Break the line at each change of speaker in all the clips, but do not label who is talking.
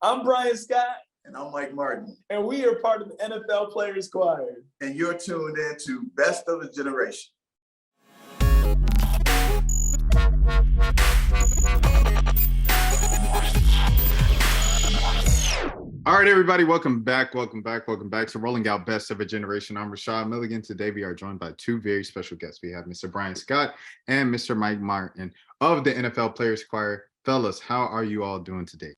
I'm Brian Scott.
And I'm Mike Martin.
And we are part of the NFL Players Choir.
And you're tuned in to Best of a Generation.
All right, everybody, welcome back to Rolling Out Best of a Generation. I'm Rashad Milligan. Today, we are joined by two very special guests. We have Mr. Brian Scott and Mr. Mike Martin of the NFL Players Choir. Fellas, how are you all doing today?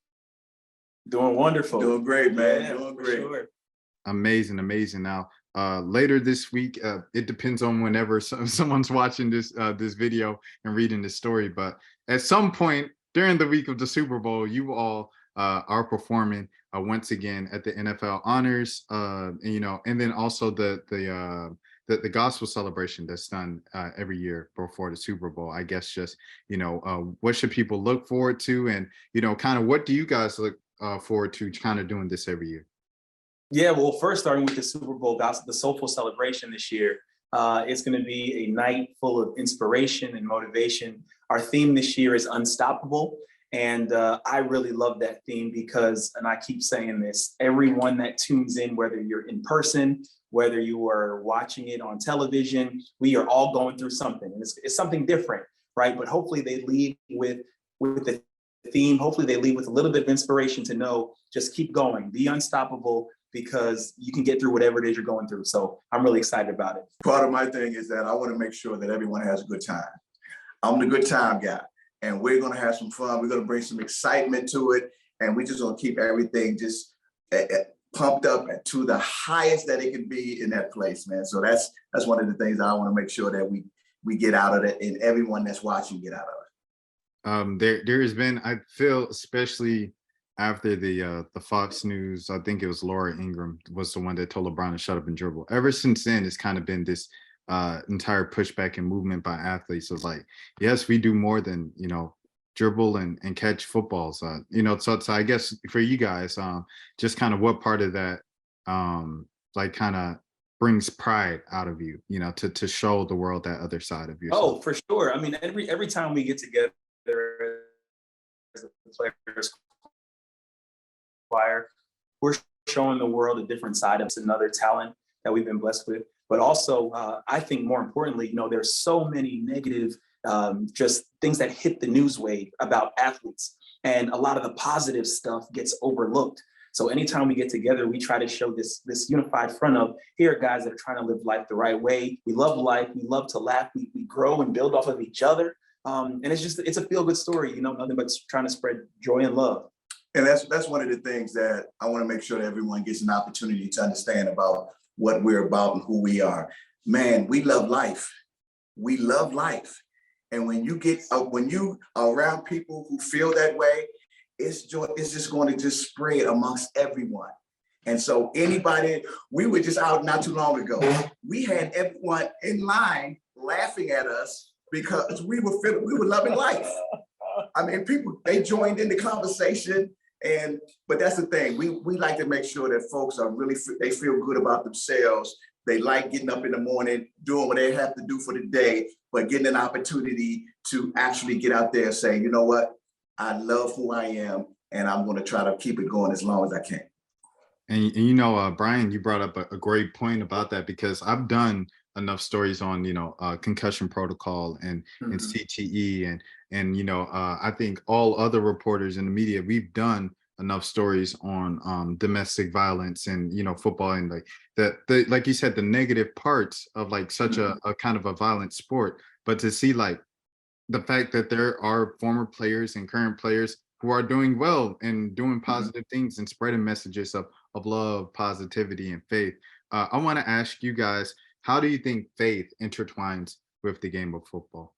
Doing wonderful.
Doing great, man. Yeah, doing great.
Sure.
Amazing. Now, later this week, it depends on whenever someone's watching this video and reading this story, but at some point during the week of the Super Bowl, you all are performing once again at the NFL Honors, and then also the gospel celebration that's done every year before the Super Bowl. I guess just what should people look forward to, and kind of what do you guys look forward to kind of doing this every year?
Yeah, well, first starting with the Super Bowl, the Soulful Celebration this year, it's going to be a night full of inspiration and motivation. Our theme this year is Unstoppable. And I really love that theme because, and I keep saying this, everyone that tunes in, whether you're in person, whether you are watching it on television, we are all going through something. And it's something different, right? But hopefully they leave with the theme. Hopefully they leave with a little bit of inspiration to know, just keep going, be unstoppable, because you can get through whatever it is you're going through. So I'm really excited about it.
Part of my thing is that I want to make sure that everyone has a good time. I'm the good time guy. And we're going to have some fun. We're going to bring some excitement to it. And we're just going to keep everything just pumped up to the highest that it can be in that place, man. So that's one of the things I want to make sure that we get out of it, and everyone that's watching get out of
it. There has been, I feel, especially after the Fox News, I think it was Laura Ingraham was the one that told LeBron to shut up and dribble. Ever since then, it's kind of been this entire pushback and movement by athletes of like, yes, we do more than dribble and catch footballs. So I guess for you guys, just kind of what part of that like kind of brings pride out of you, to show the world that other side of yourself.
Oh, for sure. I mean, every time we get together as a Players Choir, we're showing the world a different side of another talent that we've been blessed with. But also, I think more importantly, there's so many negative just things that hit the news wave about athletes, and a lot of the positive stuff gets overlooked. So anytime we get together, we try to show this unified front of, here are guys that are trying to live life the right way. We love life. We love to laugh. We grow and build off of each other. And it's a feel-good story, nothing but trying to spread joy and love.
And that's one of the things that I want to make sure that everyone gets an opportunity to understand about what we're about and who we are. Man, we love life. We love life. And when you are around people who feel that way, it's just going to just spread amongst everyone. And so we were just out not too long ago. We had everyone in line laughing at us because we were loving life. I mean, they joined in the conversation. But that's the thing. We like to make sure that folks they feel good about themselves. They like getting up in the morning, doing what they have to do for the day, but getting an opportunity to actually get out there and say, you know what, I love who I am, and I'm going to try to keep it going as long as I can.
And Brian, you brought up a great point about that, because I've done enough stories on concussion protocol and CTE and I think all other reporters in the media, we've done enough stories on domestic violence and football, and like the like you said, the negative parts of like such a kind of a violent sport. But to see like the fact that there are former players and current players who are doing well and doing positive things and spreading messages of love, positivity, and faith. I want to ask you guys, how do you think faith intertwines with the game of football?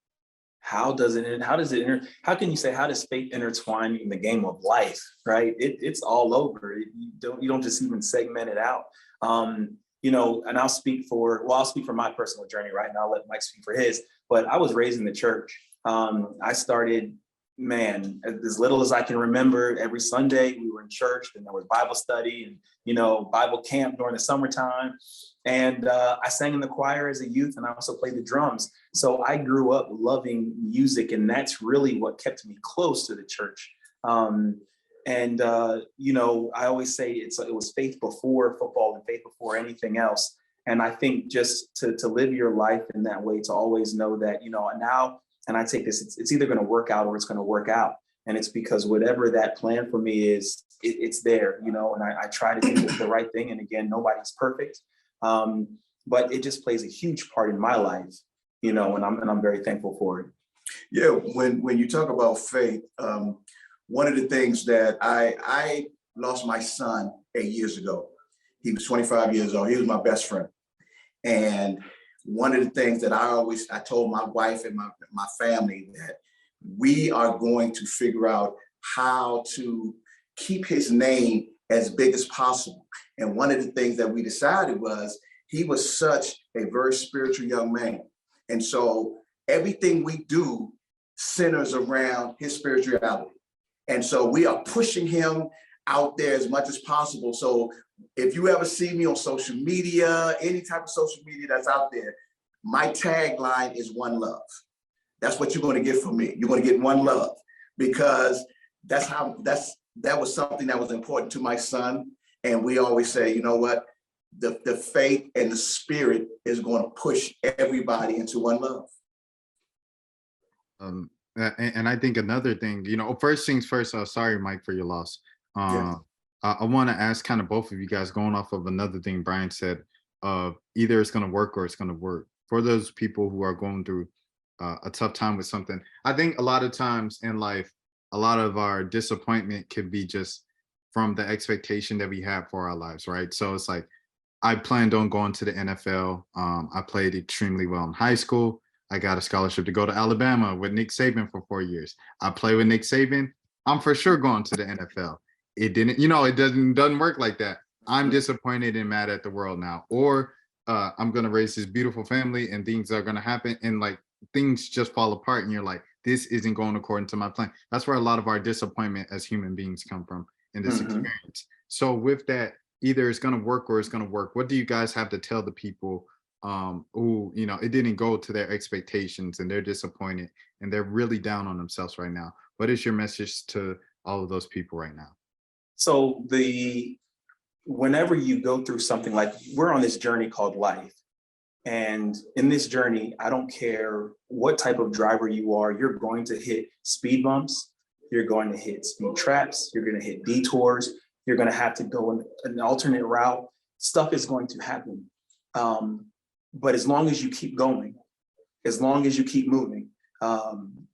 How can you say, how does faith intertwine in the game of life, right? It's all over. You don't just even segment it out. And I'll speak for my personal journey, right? And I'll let Mike speak for his, but I was raised in the church. I started, as little as I can remember, every Sunday we were in church, and there was Bible study and, Bible camp during the summertime. And I sang in the choir as a youth, and I also played the drums. So I grew up loving music, and that's really what kept me close to the church. And And, you know, I always say it was faith before football and faith before anything else. And I think just to live your life in that way, to always know that, you know, now, and I take this, it's either going to work out or it's going to work out. And it's because whatever that plan for me is, it's there, you know, and I try to do the right thing. And again, nobody's perfect. But it just plays a huge part in my life, you know, and I'm very thankful for it.
Yeah, when you talk about faith, one of the things that I lost my son 8 years ago. He was 25 years old. He was my best friend. And one of the things that I told my wife and my family that we are going to figure out how to keep his name as big as possible. And one of the things that we decided was he was such a very spiritual young man. And so everything we do centers around his spirituality. And so we are pushing him out there as much as possible. So if you ever see me on social media, any type of social media that's out there, my tagline is one love. That's what you're going to get from me. You're going to get one love, because that was something that was important to my son. And we always say, you know what, the faith and the spirit is going to push everybody into one love.
And I think another thing, you know, first things first, sorry, Mike, for your loss.
Yeah.
I want to ask kind of both of you guys, going off of another thing Brian said, either it's going to work or it's going to work. For those people who are going through a tough time with something, I think a lot of times in life, a lot of our disappointment could be just from the expectation that we have for our lives, right? So it's like, I planned on going to the NFL. I played extremely well in high school. I got a scholarship to go to Alabama with Nick Saban for 4 years. I play with Nick Saban. I'm for sure going to the NFL. It didn't, you know, it doesn't work like that. I'm disappointed and mad at the world now. Or I'm going to raise this beautiful family and things are going to happen and like things just fall apart and you're like, this isn't going according to my plan. That's where a lot of our disappointment as human beings come from in this experience. So with that, either it's going to work or it's going to work. What do you guys have to tell the people who, you know, it didn't go to their expectations and they're disappointed and they're really down on themselves right now? What is your message to all of those people right now?
So whenever you go through something, like we're on this journey called life. And in this journey, I don't care what type of driver you are, you're going to hit speed bumps, you're going to hit speed traps, you're going to hit detours, you're going to have to go in an alternate route. Stuff is going to happen. But as long as you keep going, as long as you keep moving,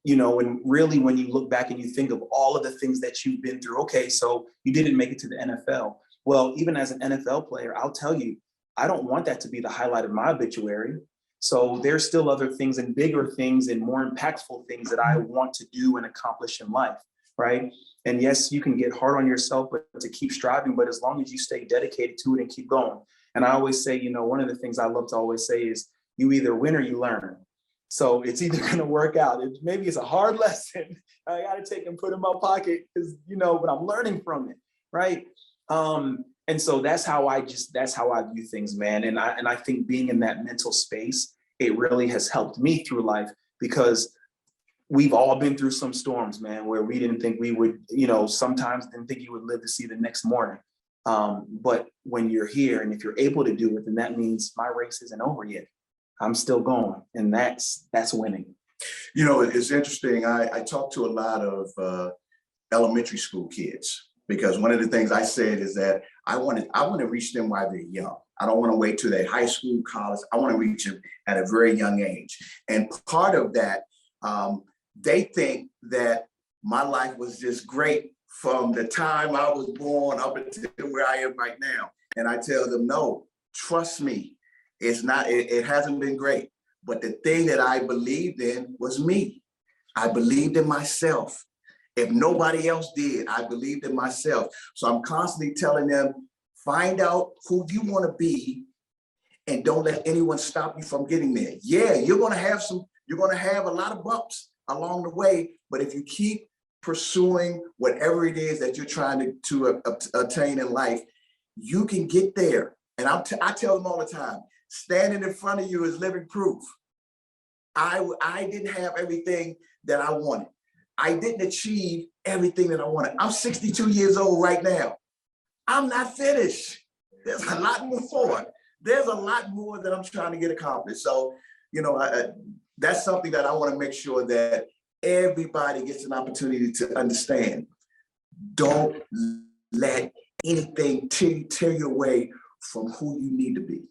you know, and really when you look back and you think of all of the things that you've been through, okay, so you didn't make it to the NFL. Well, even as an NFL player, I'll tell you, I don't want that to be the highlight of my obituary. So there's still other things and bigger things and more impactful things that I want to do and accomplish in life, right? And yes, you can get hard on yourself, but to keep striving, but as long as you stay dedicated to it and keep going. And I always say, you know, one of the things I love to always say is you either win or you learn. So it's either going to work out. Maybe it's a hard lesson I got to take and put in my pocket because, you know, but I'm learning from it, right? And so that's how I view things, man. And I think being in that mental space, it really has helped me through life because we've all been through some storms, man, where we didn't think we would, you know, sometimes didn't think you would live to see the next morning. But when you're here and if you're able to do it, then that means my race isn't over yet. I'm still going, and that's winning.
You know, it's interesting. I talk to a lot of elementary school kids because one of the things I said is that I want to reach them while they're young. I don't want to wait till they're high school, college. I want to reach them at a very young age. And part of that, they think that my life was just great from the time I was born up until where I am right now. And I tell them, no, trust me, it's not, it hasn't been great. But the thing that I believed in was me. I believed in myself. If nobody else did, I believed in myself. So I'm constantly telling them, find out who you want to be and don't let anyone stop you from getting there. Yeah, you're going to have a lot of bumps along the way, but if you keep pursuing whatever it is that you're trying to attain in life, you can get there. And I tell them all the time, standing in front of you is living proof. I didn't have everything that I wanted. I didn't achieve everything that I wanted. I'm 62 years old right now. I'm not finished. There's a lot more. There's a lot more that I'm trying to get accomplished. So, you know, that's something that I want to make sure that everybody gets an opportunity to understand. Don't let anything tear you away from who you need to be.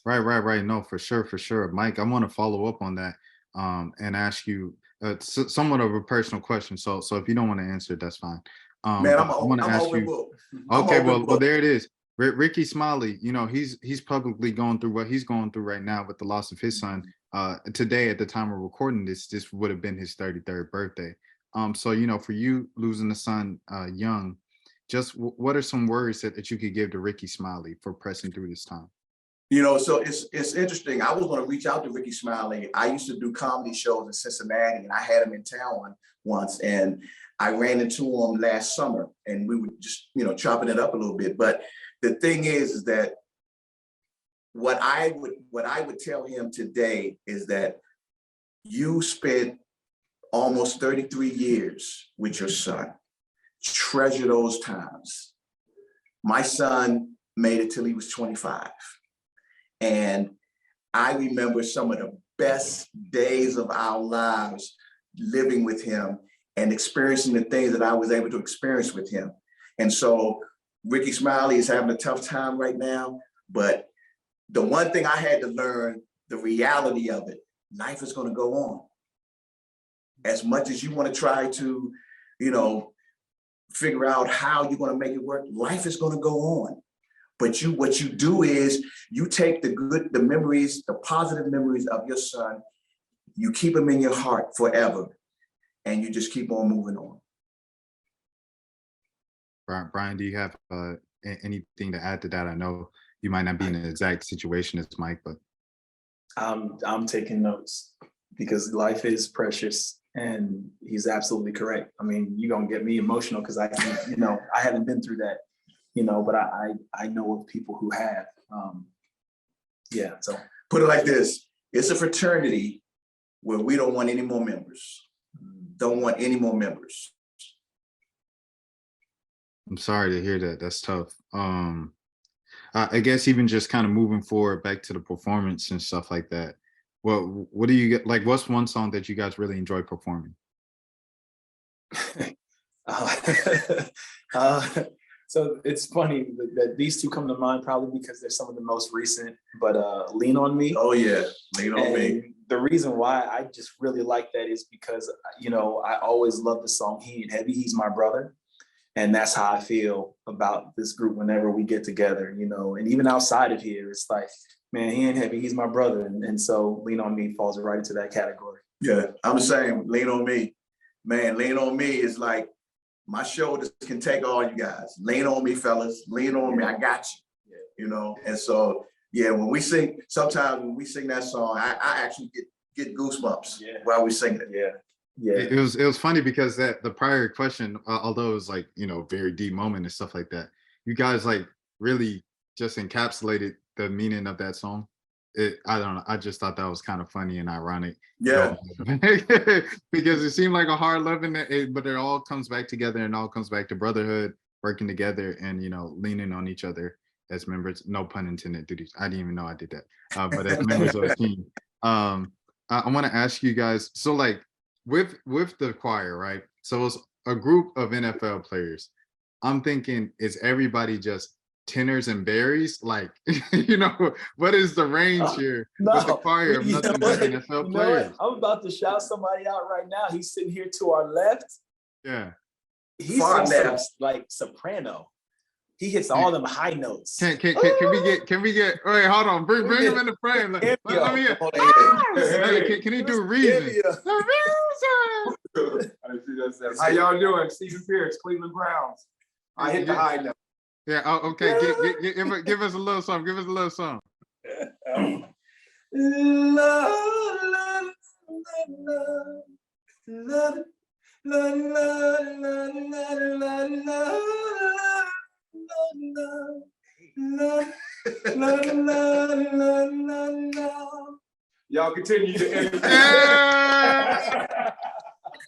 Right. No, for sure. Mike, I want to follow up on that and ask you somewhat of a personal question. So if you don't want to answer it, that's fine.
Man,
I want to ask you.
book.
Okay, well, there it is. Ricky Smiley, you know, he's publicly going through what he's going through right now with the loss of his son. Today, at the time of recording this would have been his 33rd birthday. So, you know, for you losing a son young, just what are some words that you could give to Ricky Smiley for pressing through this time?
You know, so it's interesting. I was going to reach out to Ricky Smiley. I used to do comedy shows in Cincinnati, and I had him in town once, and I ran into him last summer, and we were just, you know, chopping it up a little bit. But the thing is that what I would tell him today is that you spent almost 33 years with your son. Treasure those times. My son made it till he was 25. And I remember some of the best days of our lives living with him and experiencing the things that I was able to experience with him. And so Ricky Smiley is having a tough time right now, but the one thing I had to learn, the reality of it, life is going to go on. As much as you want to try to, you know, figure out how you're going to make it work, life is going to go on. But what you do is you take the memories, the positive memories of your son, you keep them in your heart forever, and you just keep on moving on.
Brian, do you have anything to add to that? I know you might not be in the exact situation as Mike, but
I'm taking notes because life is precious, and he's absolutely correct. I mean, you're gonna get me emotional because I haven't been through that. You know, but I know of people who have. So
put it like this: it's a fraternity where we don't want any more members. Don't want any more members.
I'm sorry to hear that. That's tough. I guess even just kind of moving forward back to the performance and stuff like that. What do you get? Like, what's one song that you guys really enjoy performing?
So it's funny that these two come to mind probably because they're some of the most recent, but Lean On Me.
Oh yeah, Lean On Me.
The reason why I just really like that is because, you know, I always love the song He Ain't Heavy, He's My Brother. And that's how I feel about this group whenever we get together, you know, and even outside of here, it's like, man, he ain't heavy, he's my brother. And so Lean On Me falls right into that category.
Yeah, I'm the same. Lean On Me. Man, Lean On Me is like, my shoulders can take all you guys. Lean on me, fellas. Lean on me. I got you. You know, and so yeah, when we sing, sometimes when we sing that song, I actually get goosebumps while we sing it.
Yeah.
It was funny because the prior question, although it was like, you know, very deep moment and stuff like that, you guys like really just encapsulated the meaning of that song. I don't know. I just thought that was kind of funny and ironic.
Yeah.
Because it seemed like a hard loving, but it all comes back together and all comes back to brotherhood, working together and, you know, leaning on each other as members. No pun intended. I didn't even know I did that. But as members of the team. I want to ask you guys, so like with the choir, right? So it's a group of NFL players. I'm thinking, is everybody just tenors and berries? Like, you know, what is the range here with the choir of nothing but NFL players?
I'm about to shout somebody out right now. He's sitting here to our left.
Yeah.
He's like soprano. He hits all them high notes.
Can we get wait, hold on, bring him in the frame. Let me can he do reason?
How y'all doing? Stephen Pierce, Cleveland Browns. I hit the high note.
Yeah. Oh, okay. Give us a little song. Give us a little song.
Y'all continue to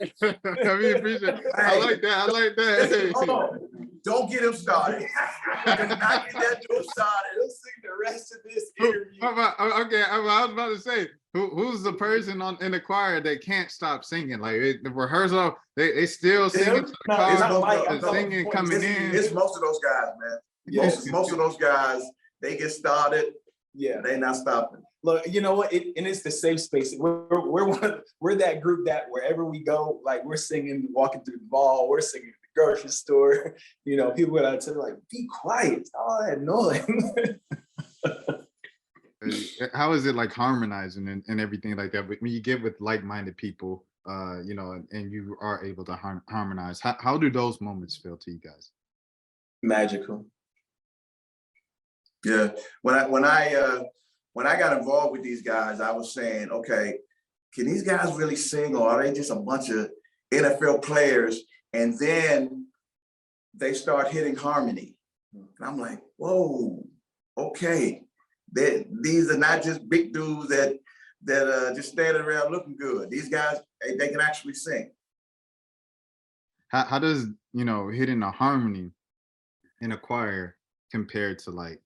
I mean, appreciate. I like that. I like
Listen, hold
that.
on. Don't get him started. Do not get that dude started.
You'll see the rest of this
Who-
interview.
Okay, I was about to say, who's the person in the choir that can't stop singing? Like the rehearsal, they still singing to the
No,
car,
it's not Mike.
the
I'm talking
singing
point.
coming in.
It's most of those guys, man.
Yes.
Most of those guys, they get started,
Yeah.
they not stopping.
Look, you know what? And it's the safe space. We're that group that wherever we go, like we're singing, walking through the mall, we're singing at the grocery store. You know, people would tell like, be quiet, all that noise.
How is it like harmonizing and everything like that? But when you get with like-minded people, you know, and you are able to harmonize, how do those moments feel to you guys?
Magical.
Yeah. When I got involved with these guys, I was saying, okay, can these guys really sing, or are they just a bunch of NFL players? And then they start hitting harmony. And I'm like, whoa, okay. These are not just big dudes that just standing around looking good. These guys, they can actually sing.
How does, you know, hitting a harmony in a choir compared to like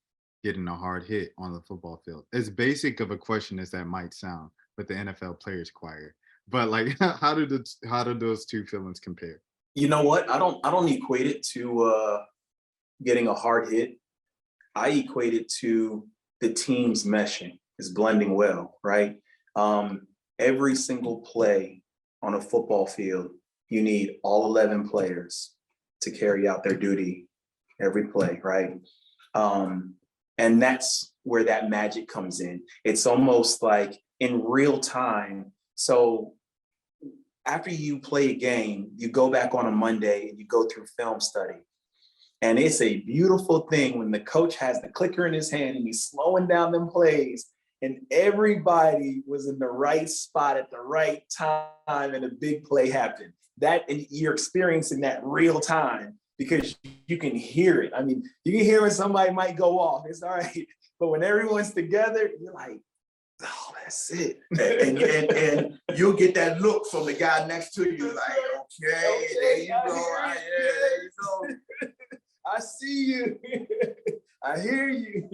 getting a hard hit on the football field? As basic of a question as that might sound with the NFL players choir, but like how do those two feelings compare?
You know what? I don't equate it to getting a hard hit. I equate it to the teams meshing, is blending well, right? Every single play on a football field, you need all 11 players to carry out their duty every play, right? And that's where that magic comes in. It's almost like in real time. So after you play a game, you go back on a Monday and you go through film study. And it's a beautiful thing when the coach has the clicker in his hand and he's slowing down them plays and everybody was in the right spot at the right time and a big play happened. That, and you're experiencing that real time because you can hear it. I mean, you can hear when somebody might go off, it's all right. But when everyone's together, you're like, oh, that's it.
And you'll get that look from the guy next to you, like, okay, there you go. There you go.
I see you. I hear you.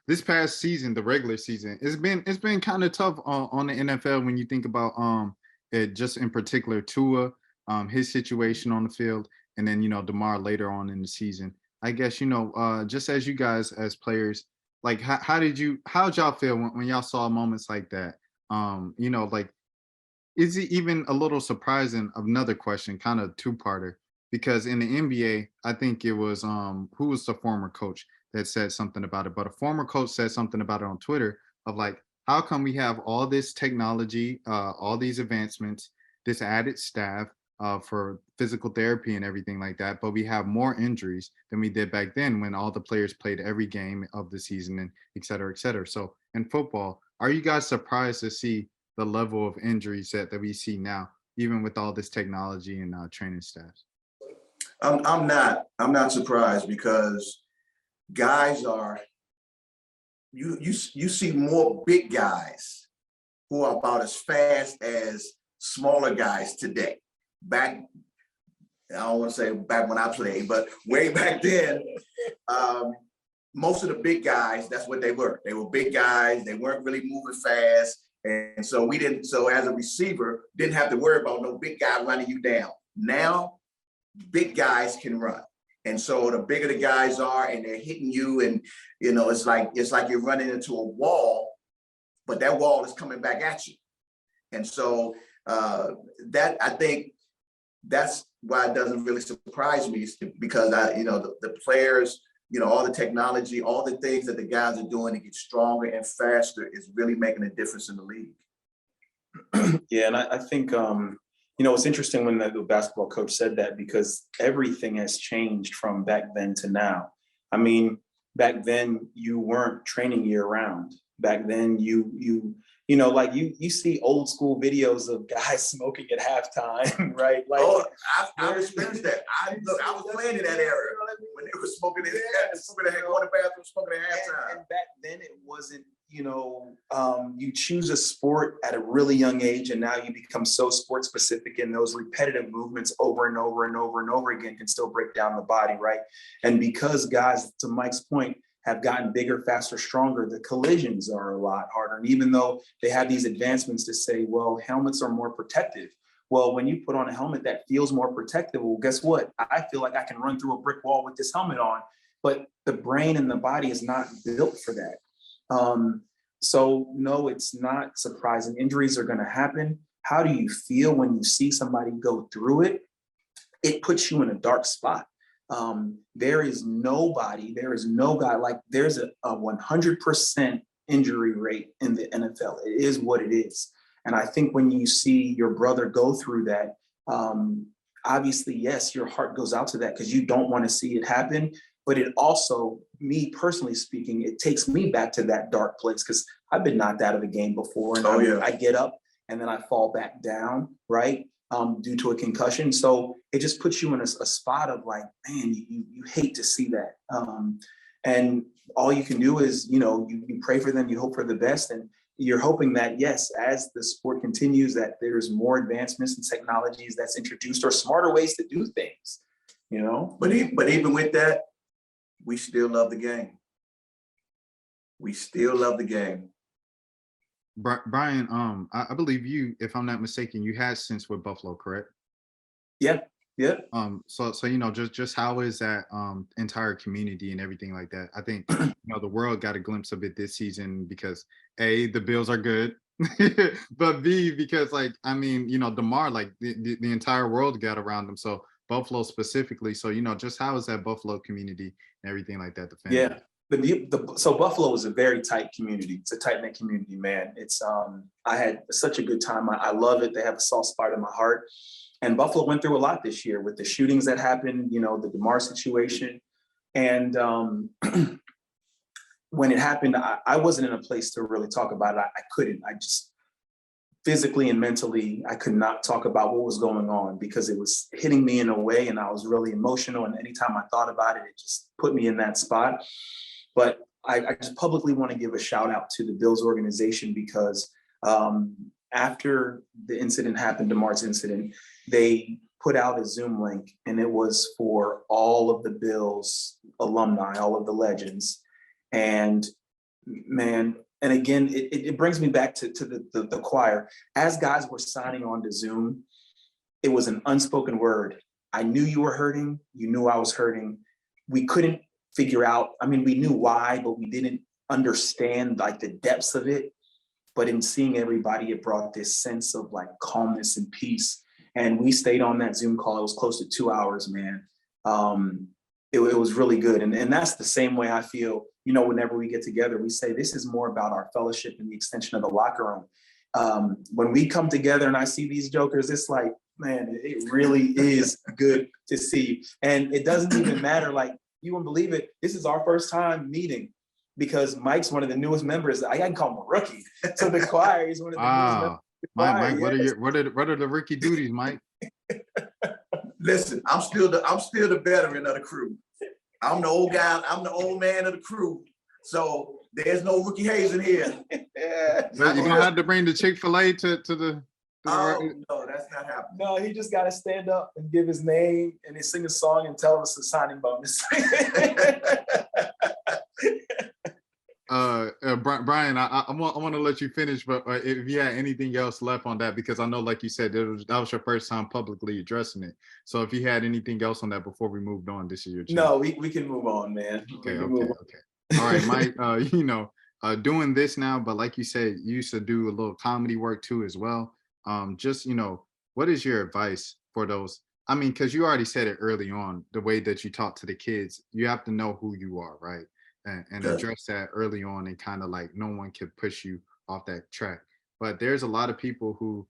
This past season, the regular season, it's been kind of tough on the NFL when you think about it, just in particular Tua, his situation on the field, and then, you know, DeMar later on in the season. I guess, you know, just as you guys as players, like how'd y'all feel when y'all saw moments like that? You know, like, is it even a little surprising? Another question, kind of two-parter, because in the NBA, I think it was who was the former coach that said something about it, but a former coach said something about it on Twitter of like, how come we have all this technology, all these advancements, this added staff for physical therapy and everything like that, but we have more injuries than we did back then when all the players played every game of the season and et cetera, et cetera. So in football, are you guys surprised to see the level of injuries that we see now, even with all this technology and training staffs?
I'm not surprised because guys are, you see more big guys who are about as fast as smaller guys today. Back, I don't want to say back when I played, but way back then, most of the big guys, that's what they were. They were big guys. They weren't really moving fast. And so so as a receiver, didn't have to worry about no big guy running you down. Now, big guys can run. And so the bigger the guys are and they're hitting you, and, you know, it's like you're running into a wall, but that wall is coming back at you. And so that, I think that's why it doesn't really surprise me, because the players, you know, all the technology, all the things that the guys are doing to get stronger and faster is really making a difference in the league.
Yeah, and I think, you know, it's interesting when the basketball coach said that, because everything has changed from back then to now. I mean, back then you weren't training year round. Back then you know, like you see old school videos of guys smoking at halftime, right? Like,
oh, I've experienced that. I was playing in that era when they were smoking in going to bathroom, smoking at halftime.
And back then it wasn't, you choose a sport at a really young age, and now you become so sport specific, and those repetitive movements over and over and over and over again can still break down the body, right? And because guys, to Mike's point, have gotten bigger, faster, stronger, the collisions are a lot harder. And even though they have these advancements to say, well, helmets are more protective. Well, when you put on a helmet that feels more protective, well, guess what? I feel like I can run through a brick wall with this helmet on, but the brain and the body is not built for that. So no, it's not surprising. Injuries are going to happen. How do you feel when you see somebody go through it? It puts you in a dark spot. There is no guy, like there's a 100% injury rate in the NFL. It is what it is. And I think when you see your brother go through that, obviously, yes, your heart goes out to that because you don't want to see it happen. But it also, me personally speaking, it takes me back to that dark place because I've been knocked out of the game before, and I get up and then I fall back down, right? Due to a concussion. So it just puts you in a spot of like, man, you hate to see that. And all you can do is, you pray for them, you hope for the best, and you're hoping that, yes, as the sport continues, that there's more advancements and technologies that's introduced or smarter ways to do things,
But even with that, we still love the game. We still love the game.
Brian, I believe you, if I'm not mistaken, you had stints with Buffalo, correct?
Yeah.
So just how is that entire community and everything like that? I think the world got a glimpse of it this season because A, the Bills are good, but B, because DeMar, like the entire world got around them. So Buffalo specifically. So just how is that Buffalo community and everything like that? The fans?
Yeah. So Buffalo is a very tight community. It's a tight knit community, man. It's I had such a good time. I love it. They have a soft spot in my heart. And Buffalo went through a lot this year with the shootings that happened, the DeMar situation. And when it happened, I wasn't in a place to really talk about it. I couldn't. I just physically and mentally, I could not talk about what was going on because it was hitting me in a way, and I was really emotional. And anytime I thought about it, it just put me in that spot. But I just publicly want to give a shout out to the Bills organization because after the incident happened, DeMar's incident, they put out a Zoom link, and it was for all of the Bills alumni, all of the legends. And man, and again, it brings me back to the choir. As guys were signing on to Zoom, it was an unspoken word. I knew you were hurting. You knew I was hurting. We couldn't figure out, we knew why, but we didn't understand like the depths of it. But in seeing everybody, it brought this sense of like calmness and peace. And we stayed on that Zoom call. It was close to 2 hours, man. It was really good. And that's the same way I feel, whenever we get together, we say this is more about our fellowship and the extension of the locker room. When we come together and I see these jokers, it's like, man, it really is good to see. And it doesn't even matter, like, you wouldn't believe it. This is our first time meeting because Mike's one of the newest members. I can call him a rookie. So the choir is one of the newest members.
Mike, what are the rookie duties, Mike?
Listen, I'm still the veteran of the crew. I'm the old guy. I'm the old man of the crew. So there's no rookie Hayes in here.
You don't have to bring the Chick-fil-A to the.
Oh, no, that's not happening.
No, he just got to stand up and give his name and he sing a song and tell us a signing bonus.
Brian, I want to let you finish, but if you had anything else left on that, because I know, like you said, that was your first time publicly addressing it. So if you had anything else on that before we moved on, this is your chance.
No, we can move on, man.
Okay. All right, Mike, doing this now, but like you said, you used to do a little comedy work too as well. What is your advice for those? Because you already said it early on, the way that you talk to the kids, you have to know who you are, right? And address that early on, and kind of like no one can push you off that track. But there's a lot of people who,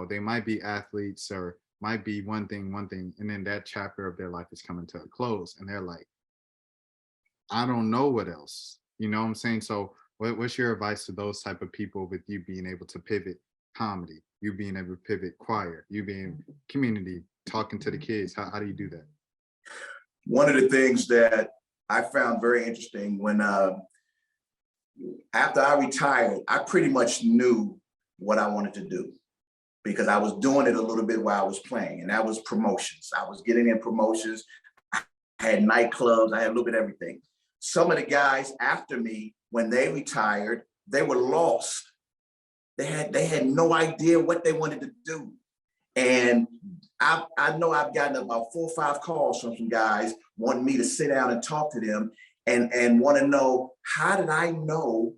they might be athletes or might be one thing, and then that chapter of their life is coming to a close, and they're like, I don't know what else. You know what I'm saying? So what's your advice to those type of people with you being able to pivot comedy, you being able to pivot choir, you being community, talking to the kids? How do you do that?
One of the things that I found very interesting when after I retired, I pretty much knew what I wanted to do because I was doing it a little bit while I was playing, and that was promotions. I was getting in promotions. I had nightclubs. I had a little bit of everything. Some of the guys after me, when they retired, they were lost. They had no idea what they wanted to do. And I know I've gotten about 4 or 5 calls from some guys wanting me to sit down and talk to them and want to know, how did I know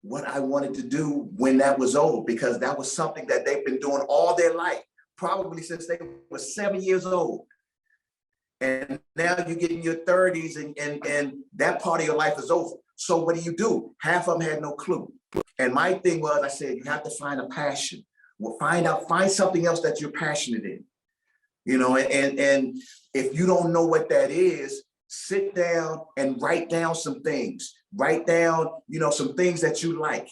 what I wanted to do when that was old? Because that was something that they've been doing all their life, probably since they were 7 years old. And now you get in your 30s and that part of your life is over. So what do? Half of them had no clue. And my thing was, I said, you have to find a passion. Well, find something else that you're passionate in. You know, and if you don't know what that is, sit down and write down some things. Write down, you know, some things that you like.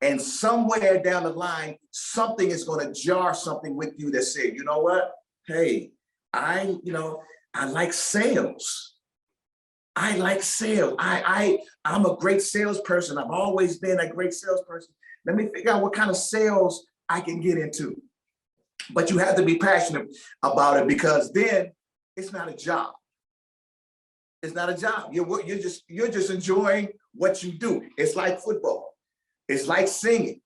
And somewhere down the line, something is going to jar something with you that says, you know what? Hey, I like sales. I like sales. I'm a great salesperson. I've always been a great salesperson. Let me figure out what kind of sales I can get into. But you have to be passionate about it, because then it's not a job. It's not a job. You're just enjoying what you do. It's like football. It's like singing.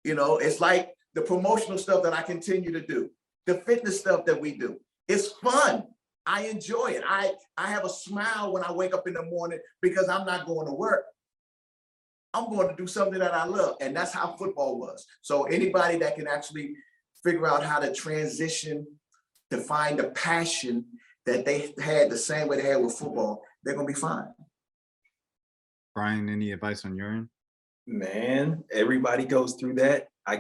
You know, it's like the promotional stuff that I continue to do, the fitness stuff that we do. It's fun. I enjoy it. I have a smile when I wake up in the morning because I'm not going to work. I'm going to do something that I love. And that's how football was. So anybody that can actually figure out how to transition to find a passion that they had the same way they had with football, they're going to be fine.
Brian, any advice on your end?
Man, everybody goes through that. I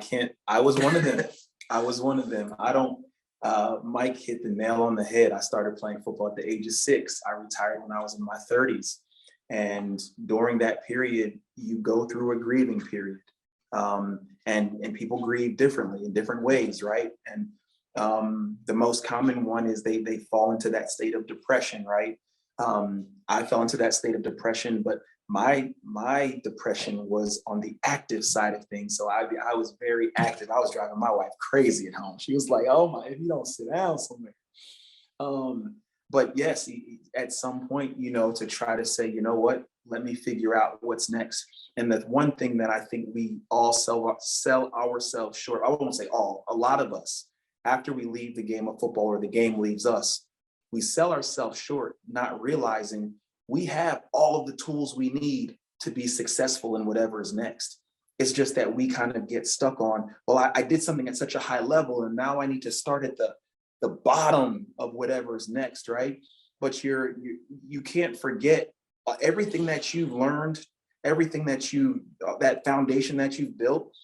was one of them. I was one of them. Mike hit the nail on the head. I started playing football at the age of 6. I retired when I was in my 30s. And during that period, you go through a grieving period. And people grieve differently in different ways, right? And the most common one is they fall into that state of depression, right? I fell into that state of depression, but my depression was on the active side of things. So I was very active. I was driving my wife crazy at home. She was like, "Oh my, if you don't sit down somewhere." But yes, at some point, you know, to try to say, you know what, let me figure out what's next. And the one thing that I think we all sell ourselves short, I won't say all, a lot of us, after we leave the game of football or the game leaves us, we sell ourselves short, not realizing we have all of the tools we need to be successful in whatever is next. It's just that we kind of get stuck on, well, I did something at such a high level and now I need to start at the bottom of whatever is next, right? But you can't forget everything that you've learned, everything that foundation that you've built.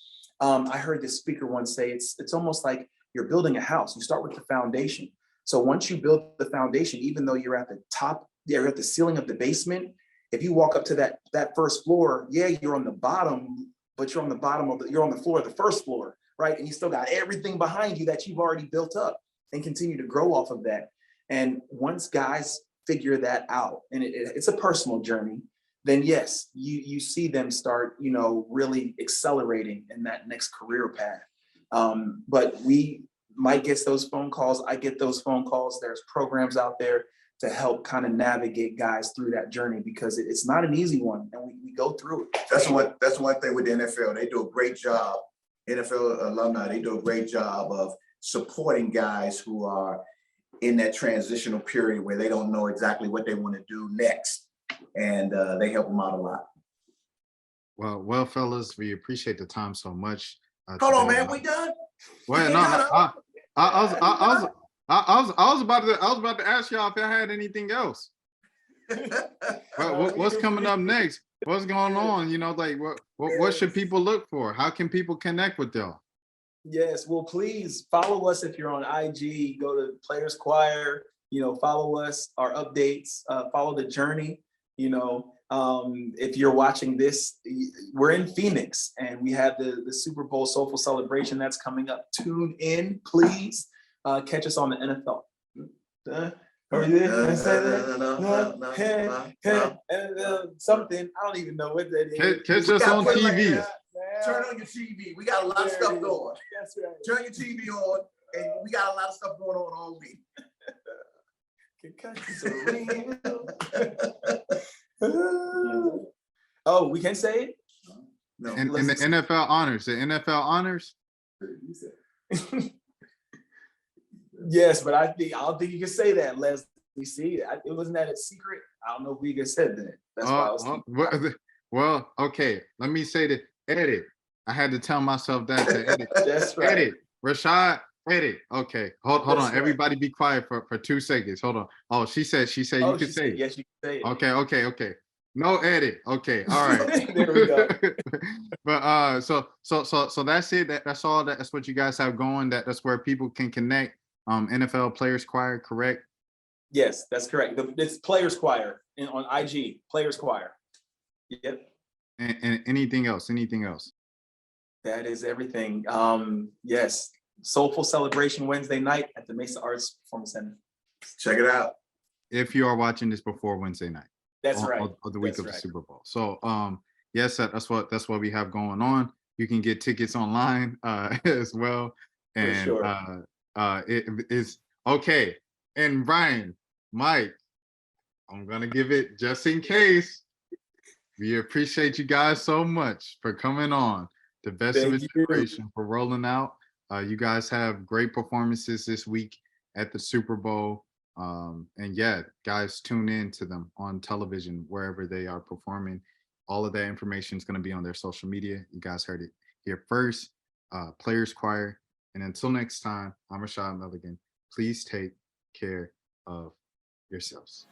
I heard this speaker once say, it's almost like you're building a house. You start with the foundation. So once you build the foundation, even though you're at the top, you're at the ceiling of the basement, if you walk up to that first floor, yeah, you're on the bottom, but you're on the floor of the first floor, right? And you still got everything behind you that you've already built up and continue to grow off of that. And once guys figure that out, and it's a personal journey, then yes, you see them start, you know, really accelerating in that next career path. But Mike gets those phone calls, I get those phone calls. There's programs out there to help kind of navigate guys through that journey, because it's not an easy one, and we go through it.
That's one thing with the NFL. They do a great job. NFL alumni, they do a great job of supporting guys who are in that transitional period where they don't know exactly what they want to do next, and they help them out a lot.
Well, fellas, we appreciate the time so much.
Hold on, man, we done?
Well, no, I was about to ask y'all if y'all had anything else. What's coming up next? What's going on? You know, like what should people look for? How can people connect with y'all?
Yes, well, please follow us if you're on IG. Go to Players Choir. You know, follow us, our updates. Follow the journey. You know, if you're watching this, we're in Phoenix, and we have the Super Bowl Soulful Celebration that's coming up. Tune in, please. Catch us on the NFL. Oh, you did? Did I say that? Something. I don't even know what that is.
Catch us on
put it like
TV.
that. Turn on your TV. We got a lot of stuff going.
That's right.
Turn your TV on, and we got a lot of stuff going on all week.
Oh, we can say it?
No,
And the NFL honors,
Yes, but I don't think you can say that, Leslie. See, it wasn't that a secret. I don't know if we could said that. That's why I was
well, okay. Let me say that. Edit. I had to tell myself that to edit.
That's right.
Edit. Rashad, edit. Okay. Hold
That's
on.
right.
Everybody be quiet for 2 seconds. Hold on. Oh, she said
Oh,
you
she
could say
said,
it.
yes, you can say it.
Okay. No edit. Okay. All right.
There we go.
But so that's it. That's all. That's what you guys have going. That's where people can connect. NFL Players Choir, correct?
Yes, that's correct. It's Players Choir on IG. Players Choir. Yep.
And anything else?
That is everything. Yes. Soulful Celebration Wednesday night at the Mesa Arts Performance Center.
check it out.
If you are watching this before Wednesday night.
That's
on-
right.
on the week
That's
of the
right.
Super Bowl. So yes, that's what we have going on. You can get tickets online as well. And
sure.
it is okay. And Brian, Mike, I'm gonna give it just in case. We appreciate you guys so much for coming on the Best of
Thank
His
you.
Generation, for rolling out. You guys have great performances this week at the Super Bowl. And yeah, guys, tune in to them on television, wherever they are performing. All of that information is going to be on their social media. You guys heard it here first. Players Choir. And until next time, I'm Rashad Milligan. Please take care of yourselves.